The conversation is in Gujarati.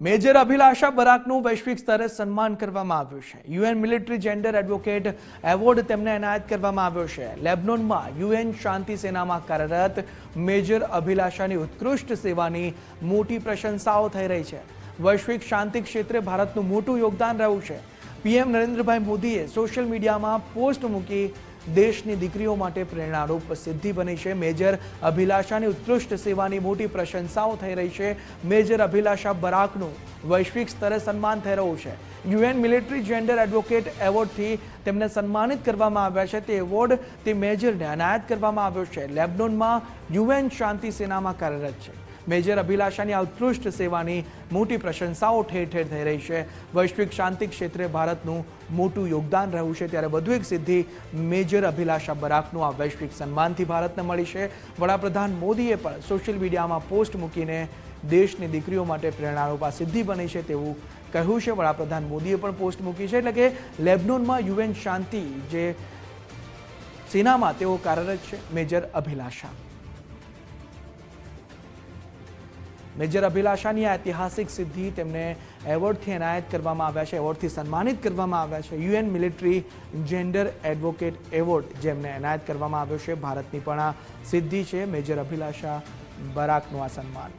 મેજર અભિલાષા બરાકનું વૈશ્વિક સ્તરે સન્માન કરવામાં આવ્યું છે। UN military gender advocate award તેમને એનાયત કરવામાં આવ્યો છે। લેબનોનમાં યુએન શાંતિ સેનામાં કાર્યરત મેજર અભિલાષાની ઉત્કૃષ્ટ સેવાની મોટી પ્રશંસાઓ થઈ રહી છે। વૈશ્વિક શાંતિ ક્ષેત્રે ભારતનું મોટું યોગદાન રહ્યું છે। પીએમ નરેન્દ્રભાઈ મોદીએ સોશિયલ મીડિયામાં પોસ્ટ મૂકી દેશની દીકરીઓ માટે પ્રેરણારૂપ સિદ્ધિ બની છે। મેજર અભિલાષાની ઉત્કૃષ્ટ સેવાની મોટી પ્રશંસાઓ થઈ રહી છે। મેજર અભિલાષા બરાકનું વૈશ્વિક સ્તરે સન્માન થઈ રહ્યું છે। યુએન મિલિટરી જેન્ડર એડવોકેટ એવોર્ડથી તેમને સન્માનિત કરવામાં આવ્યા છે। તે એવોર્ડ તે મેજરને એનાયત કરવામાં આવ્યો છે। લેબનોનમાં યુએન શાંતિ સેનામાં કાર્યરત છે। મેજર અભિલાષાની આ ઉત્કૃષ્ટ સેવાની મોટી પ્રશંસાઓ ઠેર ઠેર થઈ રહી છે। વૈશ્વિક શાંતિ ક્ષેત્રે ભારતનું મોટું યોગદાન રહ્યું છે, ત્યારે વધુ એક સિદ્ધિ મેજર અભિલાષા બરાકનું આ વૈશ્વિક સન્માનથી ભારતને મળી છે। વડાપ્રધાન મોદીએ પણ સોશિયલ મીડિયામાં પોસ્ટ મૂકીને દેશની દીકરીઓ માટે પ્રેરણારૂપ આ સિદ્ધિ બની છે તેવું કહ્યું છે। વડાપ્રધાન મોદીએ પણ પોસ્ટ મૂકી છે, એટલે કે લેબનોનમાં યુએન શાંતિ જે સેનામાં તેઓ કાર્યરત છે મેજર અભિલાષા। મેજર અભિલાષાની આ ઐતિહાસિક સિદ્ધિ તેમને એવોર્ડથી એનાયત કરવામાં આવ્યા છે, એવોર્ડથી સન્માનિત કરવામાં આવ્યા છે। UN military gender advocate award જેમને એનાયત કરવામાં આવ્યો છે। ભારતની પણ આ સિદ્ધિ છે મેજર અભિલાષા બરાકનું આ સન્માન।